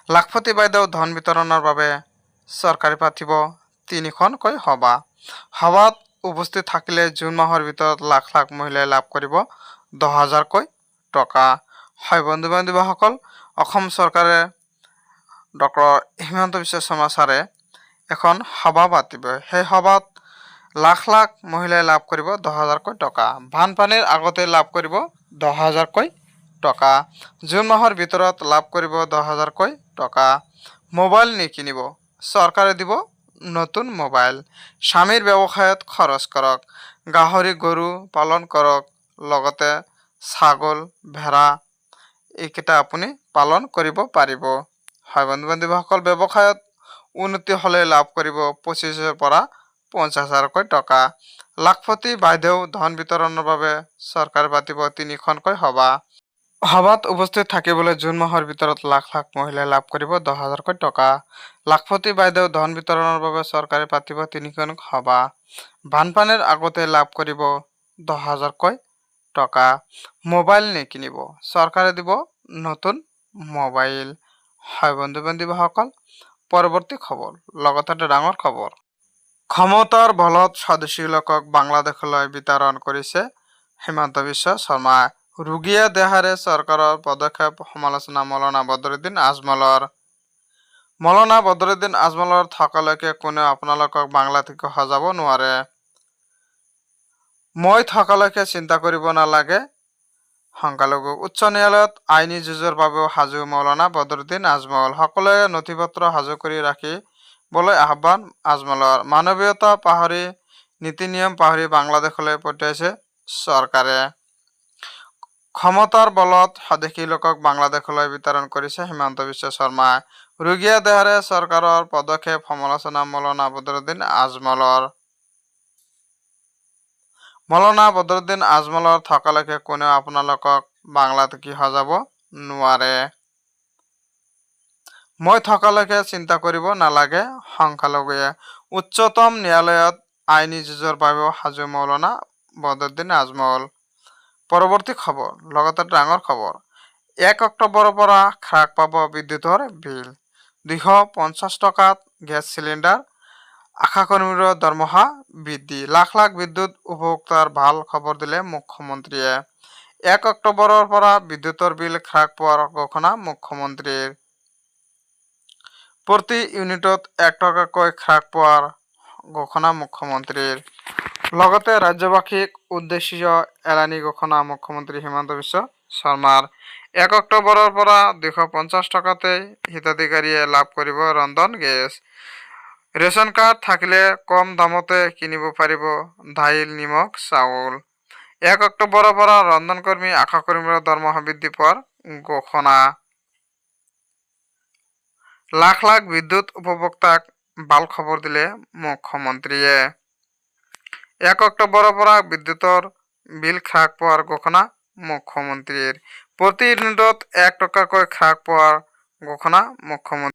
লাখপতি বাইদেউ ধন বিতৰণৰ বাবে চৰকাৰে পাতিব 3খনকৈ সভা। সভাত উপস্থিত থাকিলে জুন মাহৰ ভিতৰত লাখ লাখ মহিলাই লাভ কৰিব 10,000কৈ টকা। হয় বন্ধু বান্ধৱীসকল, অসম চৰকাৰে ডক্টৰ হিমন্ত বিশ্ব শৰ্মা ছাৰে এখন সভা পাতিব। সেই সভাত লাখ লাখ মহিলাই লাভ কৰিব 10,000কৈ টকা। বানপানীৰ আগতে লাভ কৰিব 10,000কৈ টকা। জুন মাহৰ ভিতৰত লাভ কৰিব 10,000কৈ টকা। মোবাইল নিকিনিব, চৰকাৰে দিব নতুন মোবাইল। স্বামীৰ ব্যৱসায়ত খৰচ কৰক। গাহৰি গৰু পালন কৰক, লগতে ছাগল ভেড়া এইকেইটা আপুনি পালন কৰিব পাৰিব। হয় বন্ধু বান্ধৱীসকল, ব্যৱসায়ত উন্নতি হ'লে লাভ কৰিব 25,000ৰ পৰা 50,000কৈ টকা। লাখপতি বাইদেউ ধন বিতৰণৰ বাবে চৰকাৰে পাতিব 3খনকৈ সভা। সভাত উপস্থিত থাকিবলৈ জুন মাহৰ ভিতৰত লাখ লাখ মহিলাই লাভ কৰিব 10,000কৈ টকা। লাখপতি বাইদেউ ধন বিতৰণৰ বাবে চৰকাৰে পাতিব 3খন সভা। বানপানীৰ আগতে লাভ কৰিব 10,000কৈ টকা। মোবাইল নিকিনিব, চৰকাৰে দিব নতুন মোবাইল। হয় বন্ধু বান্ধৱীসকল, পৰৱৰ্তী খবৰ, লগতে এটা ডাঙৰ খবৰ। ক্ষমতাৰ বলত স্বদেশী লোকক বাংলাদেশলৈ বিতৰণ কৰিছে হিমন্ত বিশ্ব শৰ্মাই। ৰুগীয়া দেহাৰে চৰকাৰৰ পদক্ষেপ সমালোচনা মৌলানা বদৰুদ্দিন আজমলৰ। মৌলানা বদৰুদ্দিন আজমলৰ থকালৈকে কোনেও আপোনালোকক বাংলাদেশে সজাব নোৱাৰে। মই থকালৈকে চিন্তা কৰিব নালাগে। সংখ্যালঘু উচ্চ ন্যায়ালয়ত আইনী যুঁজৰ বাবেও সাজু মৌলানা বদৰুদ্দিন আজমল। সকলোৱে নথিপত্ৰ সাজু কৰি ৰাখিবলৈ আহ্বান আজমলৰ। মানৱীয়তা পাহৰি, নীতি নিয়ম পাহৰি বাংলাদেশলৈ পঠিয়াইছে চৰকাৰে। ক্ষমতাৰ বলত স্বদেশী লোকক বাংলাদেশলৈ বিতৰণ কৰিছে হিমন্ত বিশ্ব শৰ্মাই। ৰুগীয়া দেহাৰে চৰকাৰৰ পদক্ষেপ সমালোচনা মৌলানা বদৰুদ্দিন আজমলৰ। মৌলানা বদৰুদ্দিন আজমলৰ থকালৈকে কোনেও আপোনালোকক বাংলাদেশী সজাব নোৱাৰে। মই থকালৈকে চিন্তা কৰিব নালাগে। সংখ্যালঘুৱে উচ্চতম ন্যায়ালয়ত আইনী যুঁজৰ বাবেও সাজু মৌলানা বদৰুদ্দিন আজমল। পৰৱৰ্তী খবৰ, লগতে ডাঙৰ খবৰ। 1 অক্টোবৰৰ পৰা হ্ৰাস পাব বিদ্যুতৰ বিল। 250 টকাত গেছ চিলিণ্ডাৰ। আশাকৰ্মীৰ দৰমহা বৃদ্ধি। লাখ লাখ বিদ্যুৎ উপভোক্তাৰ ভাল খবৰ দিলে মুখ্যমন্ত্ৰীয়ে। 1 অক্টোবৰৰ পৰা বিদ্যুতৰ বিল হ্ৰাস পোৱাৰ ঘোষণা মুখ্যমন্ত্ৰীৰ। প্ৰতি ইউনিটত 1 টকাকৈ হ্ৰাস পোৱাৰ ঘোষণা মুখ্যমন্ত্ৰীৰ। লগতে ৰাজ্যবাসীক উদ্দেশ্যে এলানি ঘোষণা মুখ্যমন্ত্ৰী হিমন্ত বিশ্ব শৰ্মাৰ। 1 অক্টোবৰৰ পৰা 250 টকাতে হিতাধিকাৰীয়ে লাভ কৰিব ৰন্ধন গেছ। ৰেচন কাৰ্ড থাকিলে কম দামতে কিনিব পাৰিব দাইল, নিমখ, চাউল। 1 অক্টোবৰৰ পৰা ৰন্ধনকৰ্মী, আশাকৰ্মীৰ দৰমহা বৃদ্ধি পোৱাৰ ঘোষণা। লাখ লাখ বিদ্যুৎ উপভোক্তাক ভাল খবৰ দিলে মুখ্যমন্ত্ৰীয়ে। 1 অক্টোবৰৰ পৰা বিদ্যুতৰ বিল হ্ৰাস পোৱাৰ ঘোষণা মুখ্যমন্ত্ৰীৰ। প্ৰতি ইউনিটত 1 টকাকৈ হ্ৰাস পোৱাৰ ঘোষণা মুখ্যমন্ত্ৰী।